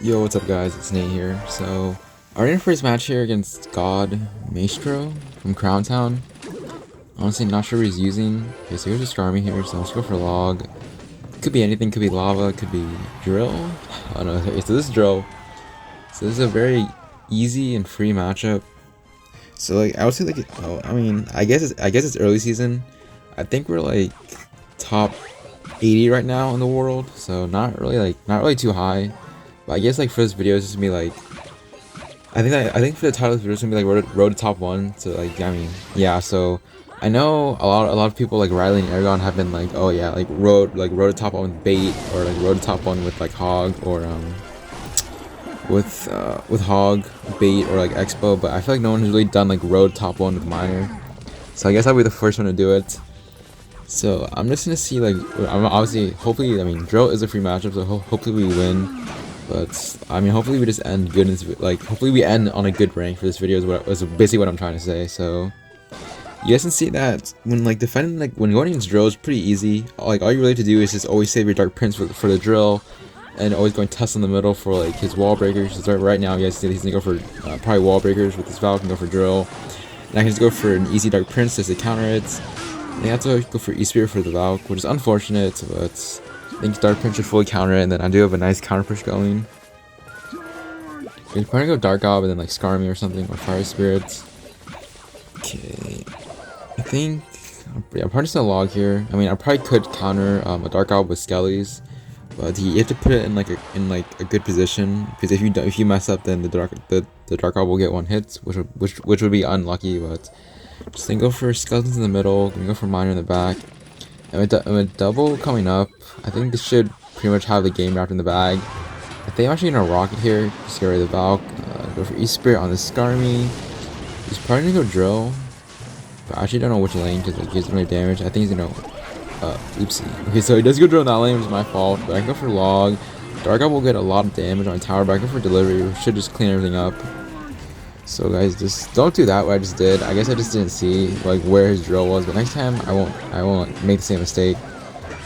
Yo, what's up guys, it's Nate here. So, our in first match here against God Maestro from Crown Town. Honestly, not sure what he's using. Okay, so here's a Skarmy here, so let's go for log. Could be anything, could be lava, could be drill. Oh no, okay, so this is drill. So this is a very easy and free matchup. So like, I would say like, oh, I guess it's early season. I think we're like top 80 right now in the world, so not really too high. But I guess like for this video, it's just gonna be like, I think for the title of this video, it's gonna be like road to top 1. So like, yeah. So I know a lot of people like Riley and Aragon have been like, oh yeah, like road to top 1 with bait, or like road to top 1 with like hog, or with hog, bait, or like expo. But I feel like no one has really done like road top 1 with miner. So I guess I'll be the first one to do it. So I'm just gonna see like, I'm obviously, hopefully, drill is a free matchup, so hopefully we win. But hopefully we just end good. Hopefully we end on a good rank for this video. Is basically what I'm trying to say. So you guys can see that when like defending, like when going against drill is pretty easy. Like all you really have to do is just always save your dark prince for the drill, and always going test in the middle for like his wall breakers. So right now, you guys see he's gonna go for probably wall breakers with his Valk, and go for drill. And I can just go for an easy dark prince just to counter it. And I have to go for E-Spear for the Valk, which is unfortunate, but I think Dark Prince should fully counter it, and then I do have a nice counter push going. You're probably go Dark Gob and then like Skarmy or something, or Fire Spirits. Okay, I think I'm probably just gonna log here. I probably could counter a Dark Gob with Skellies, but you have to put it in a good position, because if you mess up, then the Dark Gob will get 1 hit, which would be unlucky. But just then go for Skeletons in the middle, then go for Miner in the back. And with double coming up, I think this should pretty much have the game wrapped in the bag. I think I'm actually gonna rocket here, just get rid of the Valk, go for E-Spirit on the Skarmy. He's probably gonna go drill, but I actually don't know which lane, because like, he doesn't really damage. I think he's gonna, oopsie. Okay, so he does go drill in that lane, which is my fault, but I can go for log. Dark Up will get a lot of damage on tower, but I go for delivery, which should just clean everything up. So guys, just don't do that what I just did. I guess I just didn't see like where his drill was, but next time I won't like, make the same mistake.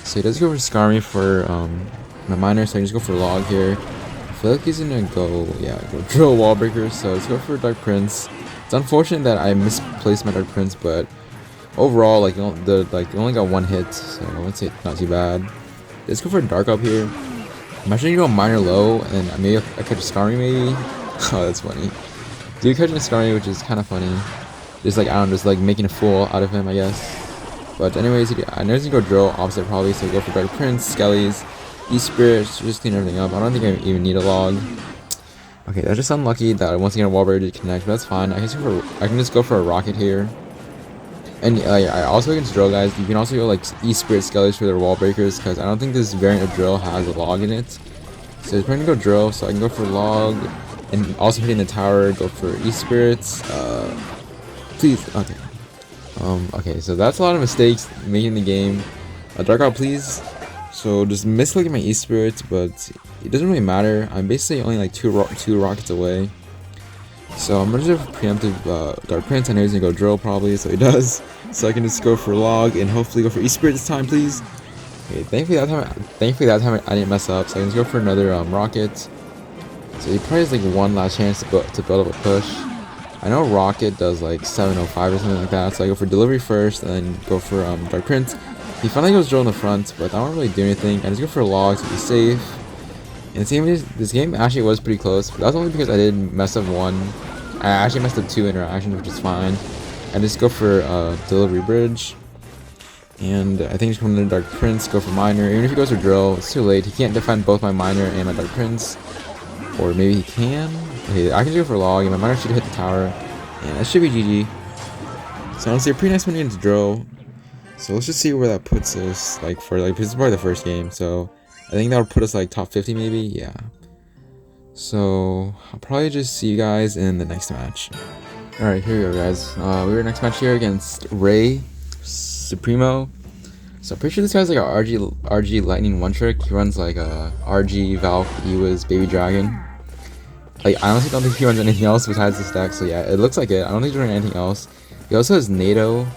So he does go for Skarmy for my miner, so I just go for log here. I feel like he's gonna go drill wall breakers, so let's go for Dark Prince. It's unfortunate that I misplaced my Dark Prince, but overall like you only got 1 hit, so I would say not too bad. Let's go for Dark Up here. I'm actually gonna go miner low, and maybe I catch a Skarmy maybe. Oh, that's funny. Do catch a Skarmy, which is kind of funny. Just like, I don't know, just like making a fool out of him, I guess. But anyways, I know he's gonna go drill opposite probably, so go for Dark Prince, Skellies, E-Spirit, just clean everything up. I don't think I even need a log. Okay, that's just unlucky that once again a wall breaker did connect, but that's fine. I can just go for a rocket here. And I also against drill guys, you can also go like E-Spirit, Skellies for their wall breakers, because I don't think this variant of drill has a log in it. So he's probably gonna go drill, so I can go for log. And also hitting the tower, go for E-Spirits. Please, okay. Okay, so that's a lot of mistakes making the game. Dark Out, please. So just misclicking my E-Spirits, but it doesn't really matter. I'm basically only like two rockets away. So I'm gonna do a preemptive Dark Prince. I know he's gonna go drill probably, so he does. So I can just go for log and hopefully go for E-Spirit this time, please. Okay, thankfully that time I didn't mess up. So I can just go for another rocket. So he probably has like 1 last chance to build up a push. I know Rocket does like 705 or something like that, so I go for delivery first, and then go for Dark Prince. He finally goes drill in the front, but I don't really do anything. I just go for logs to be safe. And this game actually was pretty close, but that was only because I did mess up 1. I actually messed up 2 interactions, which is fine. I just go for delivery bridge. And I think he's going to Dark Prince, go for miner. Even if he goes for drill, it's too late. He can't defend both my miner and my Dark Prince. Or maybe he can. Okay, I can just go for log, and my miner should hit the tower. And that should be GG. So honestly, a pretty nice win against drill. So let's just see where that puts us. Like this is probably the first game, so I think that would put us like top 50 maybe. Yeah. So I'll probably just see you guys in the next match. All right, here we go, guys. We're next match here against Ray Supremo. So I'm pretty sure this guy's like a RG lightning one trick. He runs like a RG Valk. He was Baby Dragon. Like, I honestly don't think he runs anything else besides this deck, so yeah, it looks like it. I don't think he's running anything else. He also has NATO,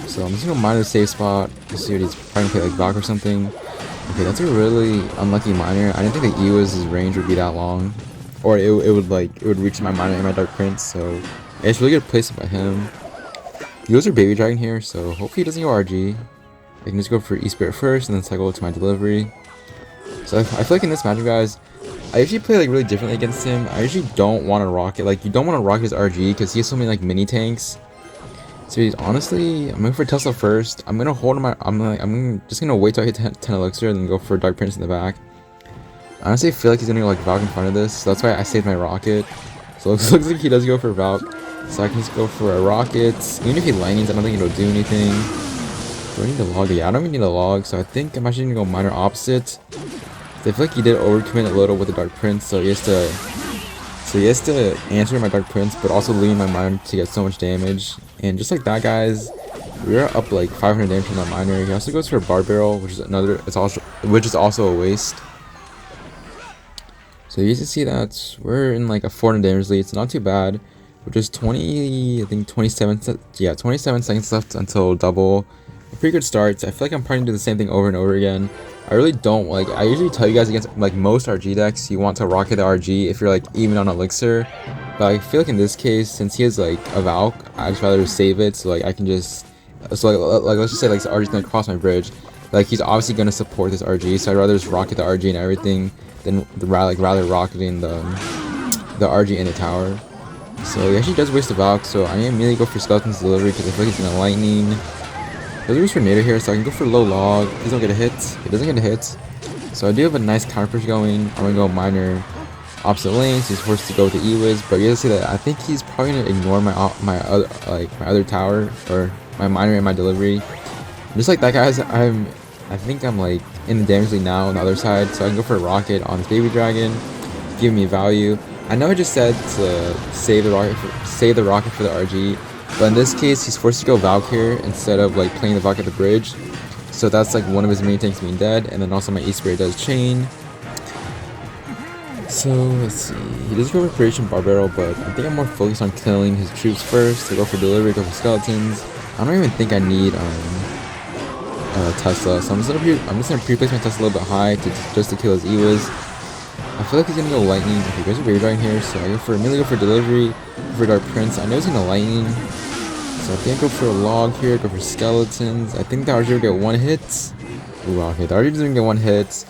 so I'm just gonna mine the safe spot to see what he's probably gonna play like Valk or something. Okay, that's a really unlucky miner. I didn't think the Ewa's range would be that long. or it would reach my minor and my dark prince. So it's really good placement by him. He goes for baby dragon here, so hopefully he doesn't go RG. I can just go for E-Spirit first and then cycle to my delivery. So I feel like in this matchup, guys, I usually play like really differently against him. I usually don't want to rocket, like you don't want to rocket his RG because he has so many like mini tanks. So he's honestly, I'm going for Tesla first. I'm gonna hold my, I'm just gonna wait till I hit 10 elixir and then go for Dark Prince in the back. I honestly feel like he's gonna go like Valk in front of this, so that's why I saved my rocket. So it looks like he does go for Valk, so I can just go for a rocket. Even if he lightnings, I don't think it'll do anything. Do I need a log? Yeah, I don't even need a log, so I think I'm actually gonna go minor opposite. So I feel like he did overcommit a little with the Dark Prince, so he has to answer my Dark Prince, but also leave my minor to get so much damage. And just like that, guys, we are up like 500 damage from that minor. He also goes for a bar barrel, which is also a waste. So you can see that we're in like a 400 damage lead. It's not too bad. We're just 27 seconds left until double. A pretty good start. I feel like I'm trying to do the same thing over and over again. I really don't like. I usually tell you guys against like most RG decks, you want to rocket the RG if you're like even on elixir. But I feel like in this case, since he has like a Valk, I'd just rather save it. So like I can just like let's just say like the RG's gonna cross my bridge. Like he's obviously gonna support this RG, so I'd rather just rocket the RG and everything than rather rocketing the RG in the tower. So he actually does waste the Valk, so I am immediately go for Skeleton's delivery because I feel like he's gonna lightning. There's for Nader here, so I can go for low log. Please don't get a hit. He doesn't get a hit. So I do have a nice counter push going. I'm gonna go minor opposite lanes. He's forced to go with the E-Wiz, but you gotta see that I think he's probably gonna ignore my other tower or my minor and my delivery. Just like that, guys. I think I'm like in the damage lead now on the other side, so I can go for a rocket on this baby dragon, give me value. I know I just said to save the rocket for the RG. But in this case, he's forced to go Valk here instead of like playing the Valk at the bridge. So that's like one of his main tanks being dead. And then also my E-Spirit does chain. So let's see. He does go for Creation Bar Barrel, but I think I'm more focused on killing his troops first. To go for delivery, go for skeletons. I don't even think I need Tesla. So I'm just gonna pre-place my Tesla a little bit high just to kill his E-Wiz. I feel like he's gonna go lightning. Okay, there's a baby dragon here, so I immediately go for delivery, go for Dark Prince. I know he's gonna lightning. So I think I go for a log here, go for skeletons. I think the RG will get one hit. Ooh, okay, the RG doesn't get one hit.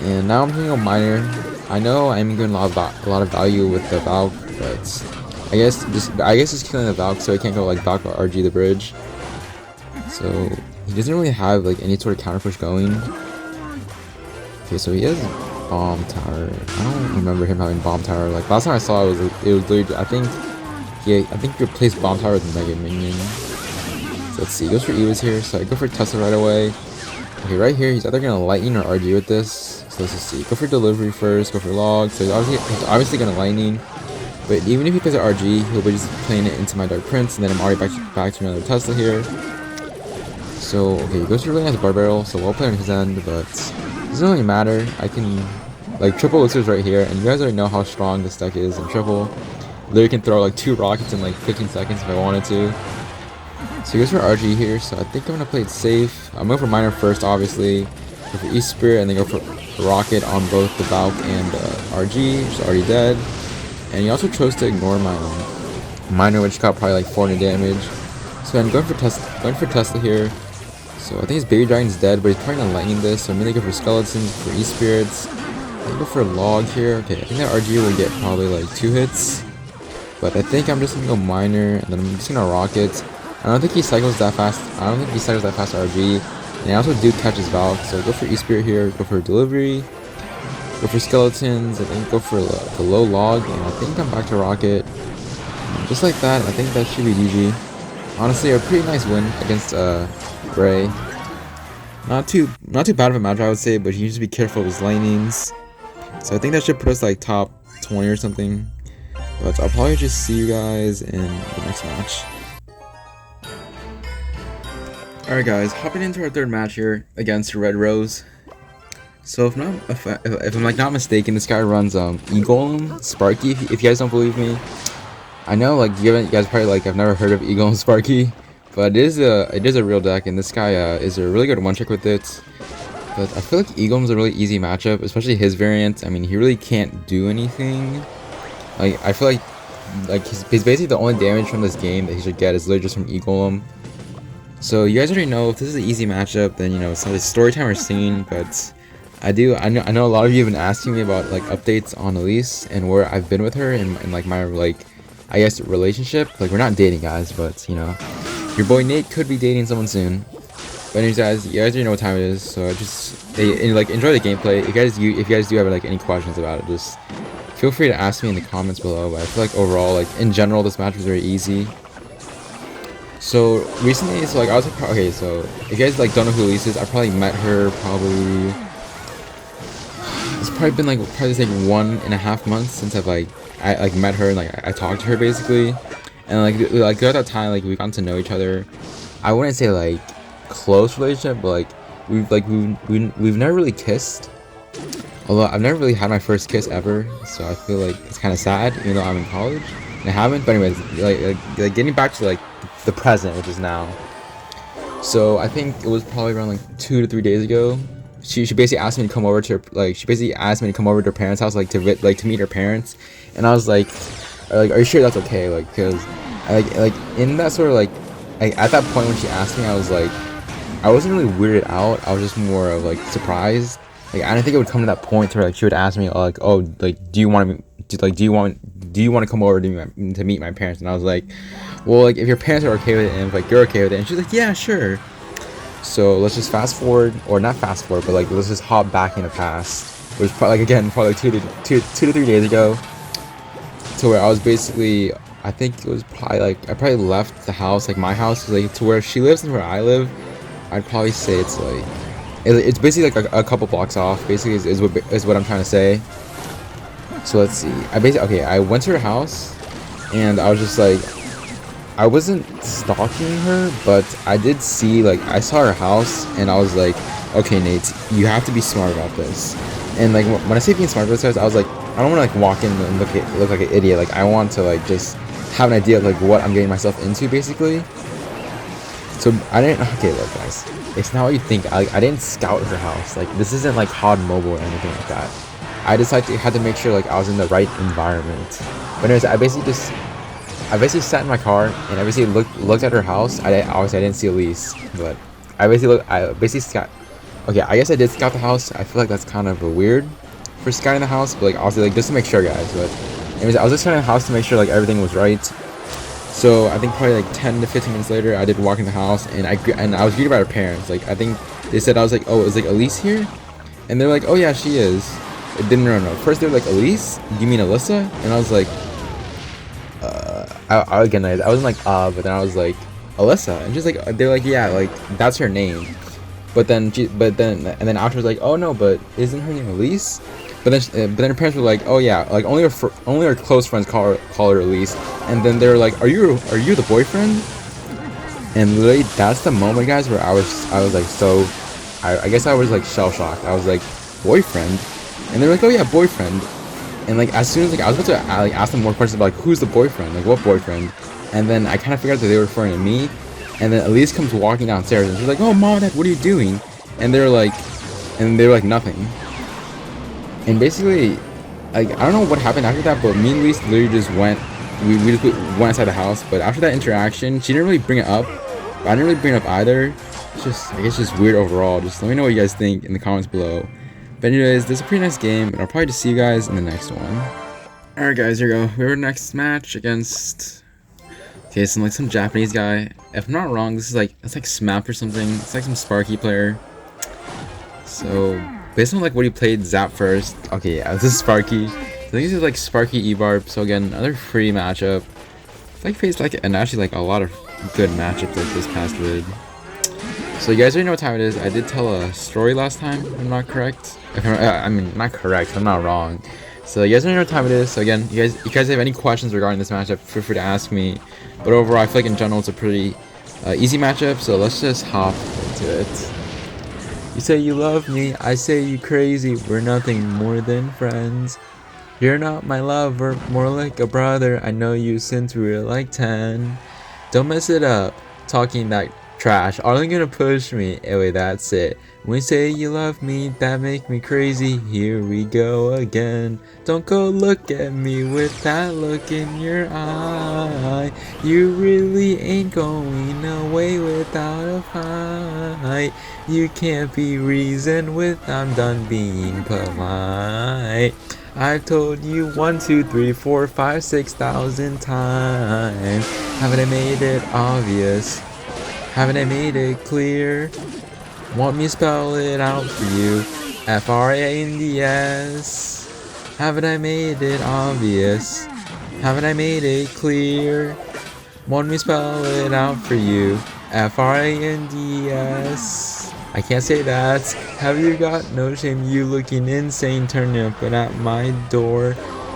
And now I'm gonna go minor. I know I'm getting a lot of value with the Valk, but I guess just killing the Valk so he can't go like Valk or RG the bridge. So he doesn't really have like any sort of counter push going. Okay, so he has bomb tower. I don't remember him having bomb tower. Like last time I saw it was literally, I think he replaced bomb tower with mega minion. So let's see, he goes for E-Wiz here, so I go for Tesla right away. Okay, right here he's either gonna lightning or RG with this. So let's just see. Go for delivery first, go for log. So he's obviously gonna lightning. But even if he plays an RG, he'll be just playing it into my Dark Prince, and then I'm already back to another Tesla here. So okay, he goes for really nice bar barrel, so well played on his end, but it doesn't really matter. I can like triple elixirs right here, and you guys already know how strong this deck is in triple. Literally can throw like 2 rockets in like 15 seconds if I wanted to. So he goes for RG here, so I think I'm gonna play it safe. I'm going for minor first, obviously. Go for E-Spirit, and then go for rocket on both the Valk and RG, which is already dead. And he also chose to ignore my minor, which got probably like 400 damage. So I'm going for Tesla here. So I think his baby dragon's dead, but he's probably gonna lightning this. So I'm gonna go for skeletons, for E-Spirits. I'm gonna go for a log here. Okay, I think that RG will get probably like 2 hits. But I think I'm just gonna go minor, and then I'm just gonna rocket. I don't think he cycles that fast. RG. And I also do catch his Valk, so go for E-Spirit here, go for delivery, go for skeletons, and then go for the low log, and I think I'm back to rocket. And just like that, I think that should be GG. Honestly, a pretty nice win against Bray. Not too bad of a match, I would say, but you need to be careful of his lightnings. So I think that should put us like top 20 or something. But I'll probably just see you guys in the next match. Alright guys, hopping into our third match here against Red Rose. So if I'm like not mistaken, this guy runs E-Golem, Sparky, if you guys don't believe me. I know like you guys probably like have never heard of E-Golem Sparky, but it is a real deck, and this guy is a really good one trick with it. But I feel like E-Golem's a really easy matchup, especially his variant. I mean, he really can't do anything. Like I feel like he's basically the only damage from this game that he should get is literally just from E-Golem. So you guys already know if this is an easy matchup, then you know it's not a story time or singing, but I know a lot of you have been asking me about like updates on Elise and where I've been with her and like my like I guess relationship. Like we're not dating, guys, but you know your boy Nate could be dating someone soon. But anyways, guys, you guys already know what time it is, so just like enjoy the gameplay. If you guys do have like any questions about it, just feel free to ask me in the comments below. But I feel like overall, like in general, this match was very easy. So recently, so like I was okay. So if you guys like don't know who Elise is, I probably met her probably. It's probably been like 1.5 months since I met her and like I talked to her basically, and like throughout that time like we got to know each other. I wouldn't say like close relationship, but like we've never really kissed. Although I've never really had my first kiss ever, so I feel like it's kind of sad, even though I'm in college and I haven't. But anyways, like getting back to like the present, which is now. So I think it was probably around like 2 to 3 days ago. She basically asked me to come over to her parents' house to meet her parents, and I was like are you sure that's okay? Like because like in that sort of like at that point when she asked me, I was like I wasn't really weirded out. I was just more of like surprised. Like I didn't think it would come to that point where like she would ask me like, oh, like do you want to come over to meet my parents? And I was like, well, like if your parents are okay with it and if like you're okay with it, and she's like, yeah, sure. So let's just fast forward, or not fast forward, but like let's just hop back in the past. Which probably like again probably like 2 to 3 days ago, to where I was basically I think it was probably like I probably left the house, like my house, like to where she lives and where I live. I'd probably say it's like it's basically like a couple blocks off. Basically is what I'm trying to say. So let's see. I went to her house, and I was just like, I wasn't stalking her, but I did see like I saw her house, and I was like, okay, Nate, you have to be smart about this. And like when I say being smart about this, I was like, I don't want to like walk in and look like an idiot. Like I want to like just have an idea of like what I'm getting myself into, basically. So I didn't. Okay, look, guys, it's not what you think. I didn't scout her house. Like this isn't like HOD Mobile or anything like that. I just had to make sure like I was in the right environment. But anyways, I basically sat in my car and I basically looked at her house. Obviously I didn't see Elise, but I basically scout. Okay, I guess I did scout the house. I feel like that's kind of weird for scouting the house, but like obviously like just to make sure, guys. But anyways, I was just scouting the house to make sure like everything was right. So I think probably like 10 to 15 minutes later, I did walk in the house, and I was greeted by her parents. Like I think they said, I was like, oh, is like Elise here? And they're like, oh yeah, she is. No. First they were like, Elise? You mean Alyssa? And I was like, I wasn't like but then I was like, Alyssa, and she's like, they're like, yeah, like that's her name. But then afterwards like, oh no, but isn't her name Elise? But then her parents were like, oh yeah, like only her close friends call her Elise. And then they were like, are you the boyfriend? And literally that's the moment, guys, where I was like, so I guess I was like shell shocked. I was like, boyfriend? And they're like, oh yeah, boyfriend. And like as soon as like I was about to like ask them more questions about like who's the boyfriend, like what boyfriend, and then I kind of figured out that they were referring to me. And then Elise comes walking downstairs and she's like, oh mom, dad, what are you doing? And they were like nothing. And basically, like I don't know what happened after that, but me and Elise literally just went inside the house. But after that interaction, she didn't really bring it up, but I didn't really bring it up either. It's just, I guess, just weird overall. Just let me know what you guys think in the comments below. But anyways, this is a pretty nice game, and I'll probably just see you guys in the next one. Alright guys, here we go. We have our next match against, okay, some Japanese guy. If I'm not wrong, it's like Smap or something. It's like some Sparky player. So based on like what he played, Zap first. Okay, yeah, this is Sparky. I think this is like Sparky Ebarb. So again, another free matchup. I faced like and actually like a lot of good matchups like this past vid. So you guys already know what time it is. I did tell a story last time, if I'm not correct. I mean, not correct, I'm not wrong. So you guys already know what time it is. So again, you guys have any questions regarding this matchup, feel free to ask me. But overall, I feel like in general it's a pretty easy matchup. So let's just hop into it. You say you love me, I say you crazy. We're nothing more than friends. You're not my lover, more like a brother. I know you since we were like 10. Don't mess it up, talking that Trash. Only gonna push me. Anyway, that's it. When you say you love me, that make me crazy. Here we go again. Don't go look at me with that look in your eye. You really ain't going away without a fight. You can't be reasoned with. I'm done being polite. I've told you 1, 2, 3, 4, 5, 6,000 times. Haven't I made it obvious? Haven't I made it clear? Want me to spell it out for you? F-R-A-N-D-S. Haven't I made it obvious? Haven't I made it clear? Want me to spell it out for you? F-R-A-N-D-S. I can't say that. Have you got no shame? You looking insane, turning up at my door.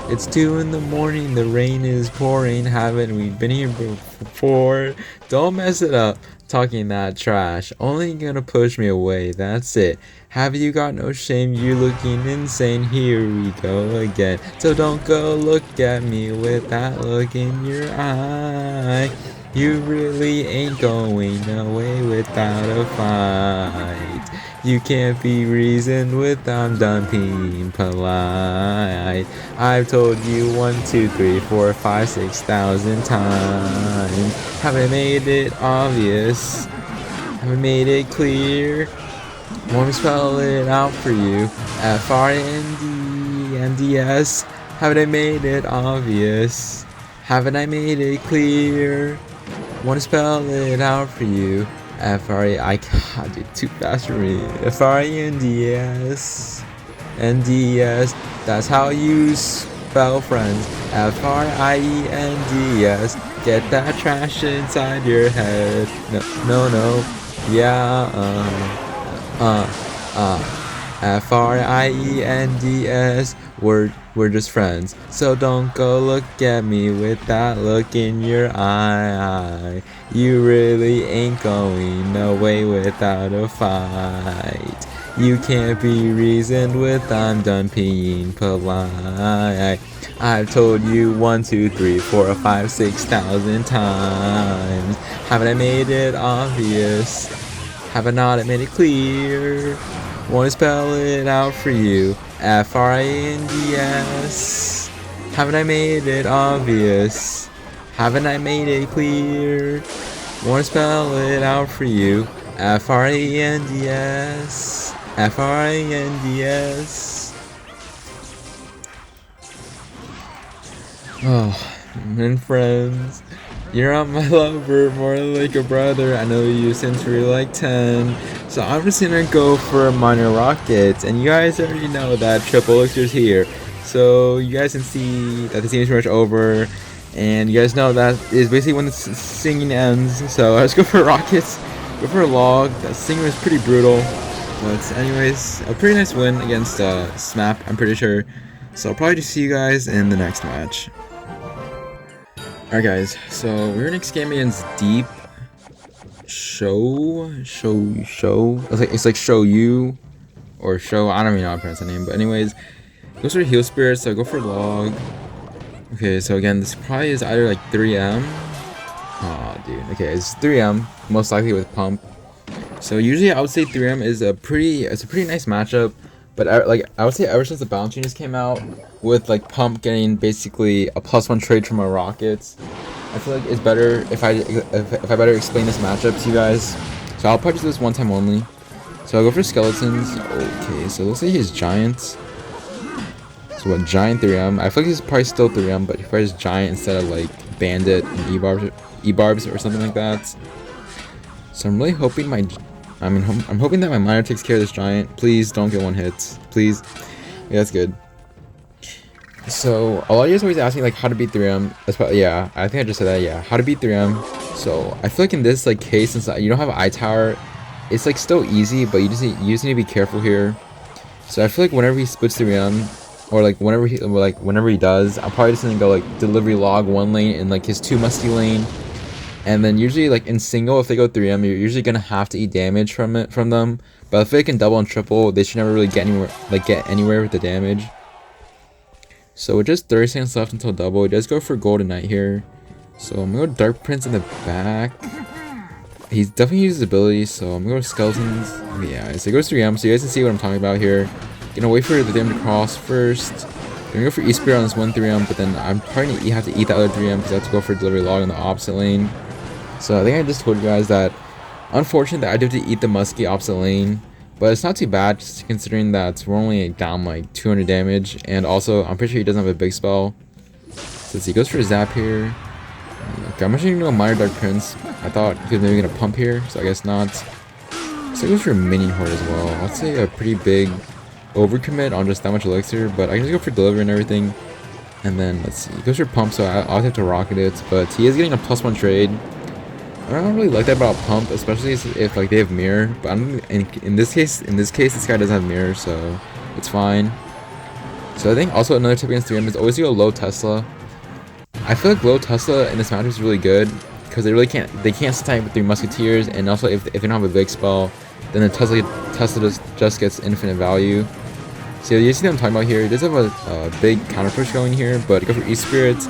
It's 2 in the morning, the rain is pouring. Haven't we been here before? Don't mess it up, talking that trash. Only gonna push me away, that's it. Have you got no shame? You looking insane. Here we go again. So don't go look at me with that look in your eye. You really ain't going away without a fight. You can't be reasoned with. I'm done being polite. I've told you 1, 2, 3, 4, 5, 6,000 times. Haven't made it obvious? Haven't made it clear? Want me to spell it out for you? F-R-A-N-D-S. Haven't I made it obvious? Haven't I made it clear? Want to spell it out for you? F-R-A, God, dude, too fast for me. F-R-A-N-D-S. N-D-S, that's how you spell friends. F-R-I-E-N-D-S. Get that trash inside your head. No, yeah, F-R-I-E-N-D-S. We're just friends. So don't go look at me with that look in your eye. You really ain't going away without a fight. You can't be reasoned with. I'm done being polite. I've told you 1, 2, 3, 4, 5, 6,000 times. Haven't I made it obvious? Have I not made it clear? Want to spell it out for you? F-R-A-N-D-S. Haven't I made it obvious? Haven't I made it clear? Want to spell it out for you? F-R-A-N-D-S. F-R-A-N-D-S. Oh, and friends, you're not my lover, more like a brother. I know you since we were like 10. So I'm just gonna go for minor rockets, and you guys already know that triple elixir's here. So you guys can see that the scene is pretty much over, and you guys know that is basically when the singing ends. So let's go for rockets, go for a log. That singer is pretty brutal, but anyways, a pretty nice win against Smap, I'm pretty sure. So I'll probably just see you guys in the next match. Alright guys, so we're next game against Deep Show. It's like Show You or Show. I don't even know how to pronounce the name, but anyways, goes for Heal Spirit. So I go for Log. Okay, so again, this probably is either like 3M. Oh, dude. Okay, it's 3M most likely with Pump. So usually I would say 3M is a pretty nice matchup. But I would say ever since the balance changes came out, with like Pump getting basically a +1 trade from my Rockets, I feel like it's better if I better explain this matchup to you guys. So I'll probably do this one time only. So I'll go for Skeletons. Okay, so it looks like he's Giants. So what, Giant 3M? I feel like he's probably still 3M, but he probably is Giant instead of like Bandit and E-Barbs or something like that. So I'm really hoping I'm hoping that my miner takes care of this Giant. Please don't get 1 hit. Please. Yeah, that's good. So a lot of you guys always ask me like how to beat 3M. That's probably, yeah, I think I just said that. Yeah, how to beat 3M. So I feel like in this like case, since you don't have an eye tower, it's like still easy, but you just need to be careful here. So I feel like whenever he splits 3M, or like whenever he does, I'm probably just gonna go like delivery log 1 lane and like his 2 musty lane. And then usually like in single, if they go 3M, you're usually gonna have to eat damage from them. But if they can double and triple, they should never really get anywhere with the damage. So with just 30 seconds left until double, he does go for Golden Knight here. So I'm gonna go Dark Prince in the back. He's definitely used his abilities, so I'm gonna go with skeletons. Yeah, so he goes 3M, so you guys can see what I'm talking about here. Gonna wait for the 3M to cross first. Gonna go for E-Spear on this one 3M, but then I'm probably gonna have to eat the other 3M because I have to go for delivery log in the opposite lane. So I think I just told you guys that, unfortunate that I do have to eat the musky opposite lane, but it's not too bad just considering that we're only down like 200 damage, and also I'm pretty sure he doesn't have a big spell. So let's see, he goes for a zap here. Okay, I'm actually gonna go Minor Dark Prince. I thought he was maybe gonna pump here, so I guess not. So he goes for a Minion Horde as well. I'd say a pretty big overcommit on just that much elixir, but I can just go for delivery and everything. And then let's see, he goes for pump, so I'll have to rocket it, but he is getting a +1 trade. I don't really like that about pump, especially if like they have mirror. But in this case, this guy doesn't have mirror, so it's fine. So I think also another tip against 3M is always go low Tesla. I feel like low Tesla in this match is really good because they can't stun with 3 musketeers, and also if they don't have a big spell, then the Tesla just gets infinite value. So you see what I'm talking about here. He does have a big counter push going here, but go for E-Spirit.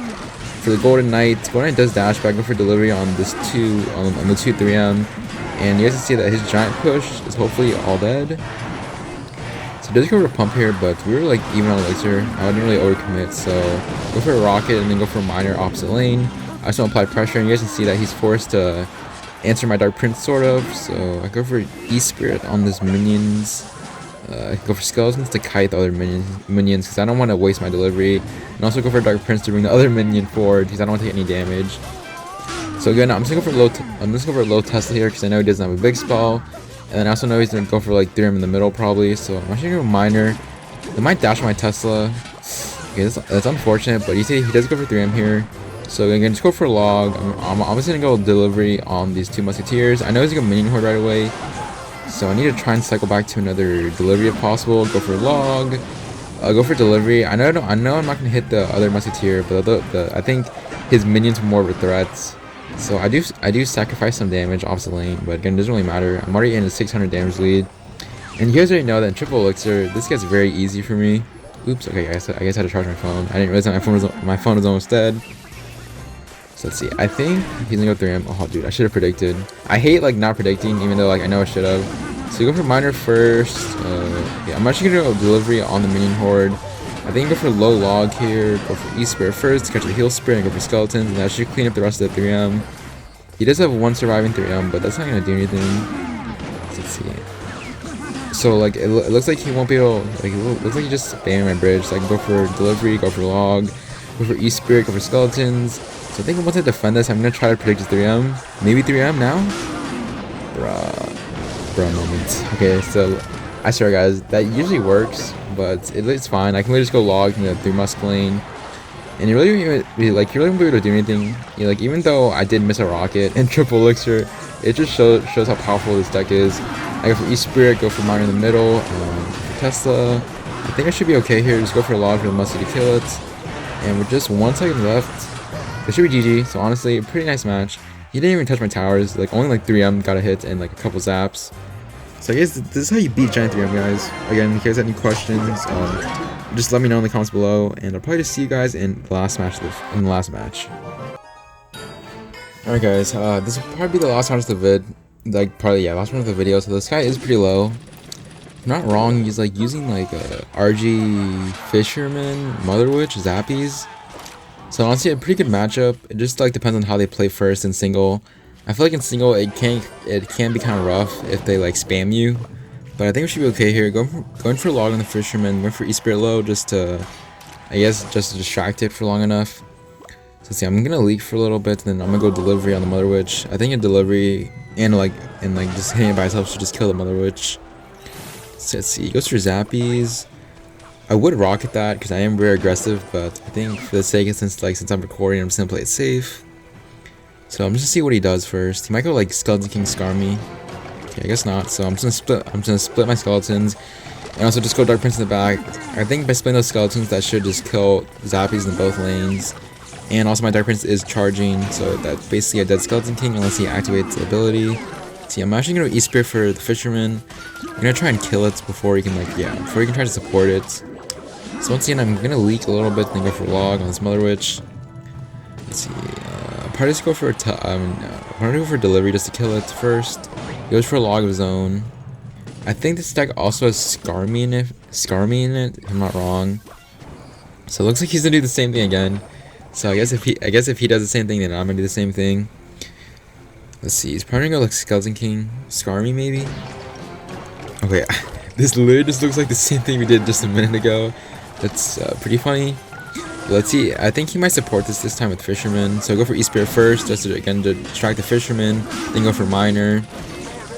For the Golden Knight, Golden Knight does dash back, go for delivery on this on the 2 3M, and you guys can see that his giant push is hopefully all dead. So he does go for a pump here, but we were like even on elixir. I didn't really overcommit, so go for a rocket and then go for a minor opposite lane. I just want to apply pressure, and you guys can see that he's forced to answer my Dark Prince sort of. So I go for E-Spirit on this minions. I go for skeletons to kite the other minions because I don't want to waste my delivery, and also go for Dark Prince to bring the other minion forward because I don't want to take any damage. So again, I'm just gonna go for low Tesla here because I know he doesn't have a big spell, and then I also know he's gonna go for like 3M in the middle probably. So I'm actually gonna go minor. They might dash my Tesla. Okay, that's unfortunate, but you see he does go for 3M here. So again, just go for log. I'm obviously gonna go delivery on these 2 musketeers. I know he's gonna go minion horde right away. So I need to try and cycle back to another delivery if possible. Go for log. Go for delivery. I know I'm not gonna hit the other musketeer, but I think his minions are more of a threat. So I do sacrifice some damage off the lane, but again, it doesn't really matter. I'm already in a 600 damage lead, and you guys already know that in triple elixir, this gets very easy for me. Oops. Okay, I guess I had to charge my phone. I didn't realize that my phone was almost dead. So let's see, I think he's gonna go 3M. Oh dude, I should have predicted. I hate like not predicting, even though like I know I should have. So you go for minor first. Yeah, I'm actually gonna go delivery on the minion horde. I think go for low log here. Go for E-Spirit first to catch the heal spirit and go for skeletons, and that should clean up the rest of the 3M. He does have 1 surviving 3M, but that's not gonna do anything. So let's see. So like it looks like he won't be able. Like it looks like he just spamming my bridge. So I can go for delivery, go for log, go for E-Spirit, go for skeletons. So I think once I defend this, I'm gonna try to predict his 3M. Maybe 3M now? Bruh moments. Okay, so I swear guys, that usually works, but it's fine. I can really just go log in the 3 musk lane. And you really won't be able to do anything. Like even though I did miss a rocket in triple elixir, it just shows how powerful this deck is. I go for E-Spirit, go for mine in the middle, for Tesla. I think I should be okay here. Just go for a log for the musky to kill it. And with just 1 second left, it should be GG. So honestly, a pretty nice match. He didn't even touch my towers. Like only like 3M got a hit and like a couple zaps. So I guess this is how you beat giant 3M, guys. Again, if you guys have any questions, just let me know in the comments below, and I'll probably just see you guys in the last match. Alright guys, this will probably be the last match of the vid. Like probably last one of the video. So this guy is pretty low. If I'm not wrong, he's like using like a RG Fisherman, Mother Witch, Zappies. So honestly, a pretty good matchup. It just like depends on how they play first in single. I feel like in single it can be kind of rough if they like spam you, but I think we should be okay here. Going for log on the Fisherman, going for E-Spirit low just to, I guess, just to distract it for long enough. So let's see, I'm gonna leak for a little bit, then I'm gonna go delivery on the Mother Witch. I think a delivery and just hitting it by itself should just kill the Mother Witch. So let's see, he goes for Zappies. I would rocket that because I am very aggressive, but I think for the sake of since I'm recording, I'm just gonna play it safe. So I'm just gonna see what he does first. He might go like Skeleton King Scar me. Okay, I guess not. So I'm just gonna split my skeletons, and also just go Dark Prince in the back. I think by splitting those skeletons, that should just kill Zappies in both lanes. And also my Dark Prince is charging, so that's basically a dead Skeleton King unless he activates the ability. See, I'm actually gonna E-Spirit for the Fisherman. I'm gonna try and kill it before he can before he can try to support it. So once again, I'm gonna leak a little bit, then go for log on this Mother Witch. Let's see. probably just go for probably go for delivery just to kill it first. He goes for a log of his own. I think this deck also has Skarmy in it, if I'm not wrong. So it looks like he's gonna do the same thing again. So I guess if he does the same thing, then I'm gonna do the same thing. Let's see, he's probably gonna go like Skeleton King, Skarmy maybe. Okay, this literally just looks like the same thing we did just a minute ago. That's pretty funny. But let's see, I think he might support this time with Fisherman. So go for E-Spirit first, just to distract the Fisherman. Then go for Miner.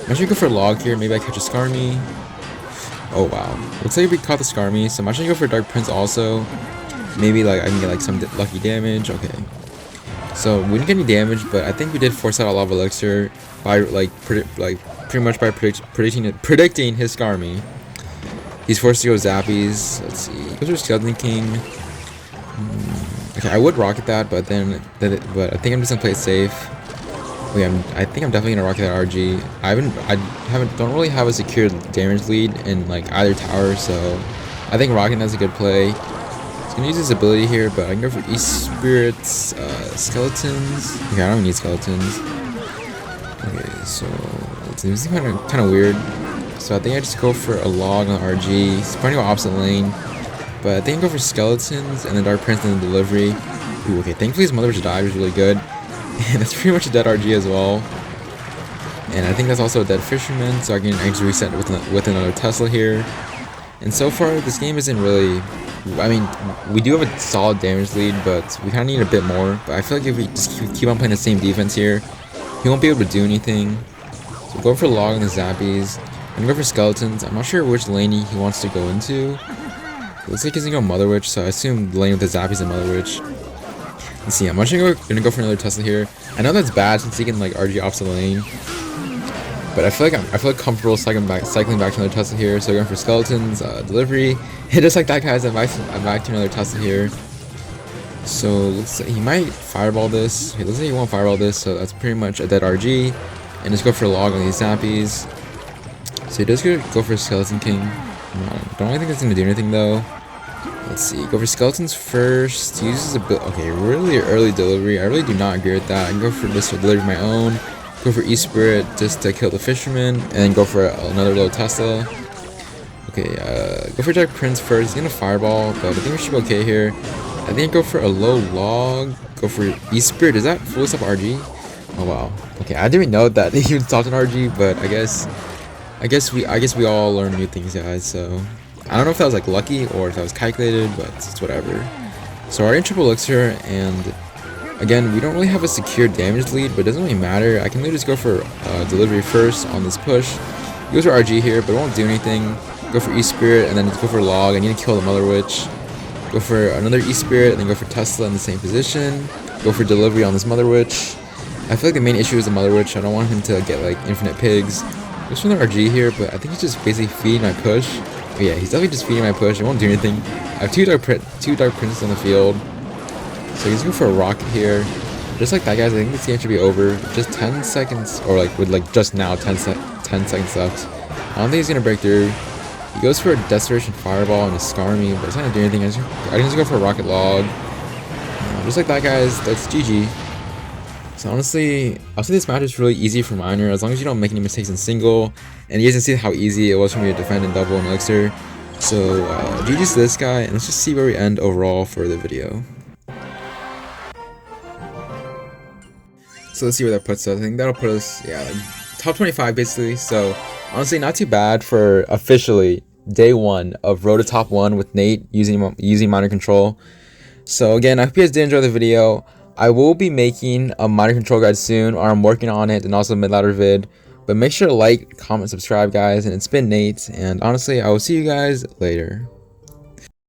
I'm actually go for a log here. Maybe I catch a Skarmy. Oh wow, looks like we caught the Skarmy. So I'm actually go for Dark Prince also. Maybe like I can get like some lucky damage. Okay. So we didn't get any damage, but I think we did force out a Lava Elixir by pretty much by predicting his Skarmy. He's forced to go Zappies. Let's see. He goes for Skeleton King. Okay, I would rocket that, but I think I'm just gonna play it safe. Okay, I think I'm definitely gonna rocket that RG. Don't really have a secured damage lead in like either tower, so I think rocking that's a good play. He's gonna use his ability here, but I can go for E-Spirits, Skeletons. Okay, I don't need Skeletons. Okay, so this is kind of weird. So I think I just go for a log on RG. He's probably go opposite lane. But I think I go for Skeletons and then Dark Prince and then Delivery. Ooh, okay, thankfully his Mother Witch dive is really good. And that's pretty much a dead RG as well. And I think that's also a dead Fisherman, so I can actually reset with another Tesla here. And so far, this game isn't really... I mean, we do have a solid damage lead, but we kind of need a bit more. But I feel like if we just keep on playing the same defense here, he won't be able to do anything. So go for log and the Zappies. I'm going to go for Skeletons. I'm not sure which lane he wants to go into. It looks like he's going to go Mother Witch, so I assume the lane with the Zappies and Mother Witch. Let's see, I'm actually going to go for another Tesla here. I know that's bad since he can like RG opposite lane. But I feel like comfortable cycling back to another Tesla here. So going for Skeletons, Delivery. Just like that, guys, I'm back to another Tesla here. So looks like he might Fireball this. Okay, looks like he won't Fireball this, so that's pretty much a dead RG. And just go for a log on these Zappies. So he does go for Skeleton King. Don't really think that's gonna do anything though. Let's see. Go for Skeletons first. He uses a bit. Okay, really early Delivery. I really do not agree with that. I can go for this Delivery of my own. Go for E-Spirit just to kill the Fisherman, and then go for another low Tesla. Okay, go for Dark Prince first. He's gonna Fireball, but I think we should be okay here. I think I go for a low log. Go for E-Spirit. Is that full stop RG? Oh wow. Okay, I didn't know that he even stopped an RG, but I guess we all learn new things, guys. So I don't know if that was like lucky or if that was calculated, but it's whatever. So we're in triple elixir, and again, we don't really have a secure damage lead, but it doesn't really matter. I can literally just go for Delivery first on this push. He goes for RG here, but it won't do anything. Go for E-Spirit, and then just go for log. I need to kill the Mother Witch. Go for another E-Spirit, and then go for Tesla in the same position. Go for Delivery on this Mother Witch. I feel like the main issue is the Mother Witch. I don't want him to get like infinite pigs. Goes for another RG here, but I think he's just basically feeding my push. But yeah, he's definitely just feeding my push. It won't do anything. I have two Dark Princes on the field. So he's going for a rocket here. Just like that, guys, I think this game should be over. Just 10 seconds, or like with like just now 10 seconds left. I don't think he's gonna break through. He goes for a Desperation Fireball and a Skarmy, but it's not gonna do anything. I can just go for a Rocket Log. Just like that, guys, that's GG. So honestly, I'll say this match is really easy for Miner, as long as you don't make any mistakes in single. And you guys can see how easy it was for me to defend in double and elixir. So GG's to this guy, and let's just see where we end overall for the video. So let's see where that puts us. I think that'll put us, yeah, like top 25 basically. So honestly, not too bad for officially day one of Road to Top 1 with Nate using Miner control. So again, I hope you guys did enjoy the video. I will be making a Miner control guide soon, or I'm working on it, and also a mid-ladder vid. But make sure to like, comment, subscribe, guys. And it's been Nate, and honestly, I will see you guys later.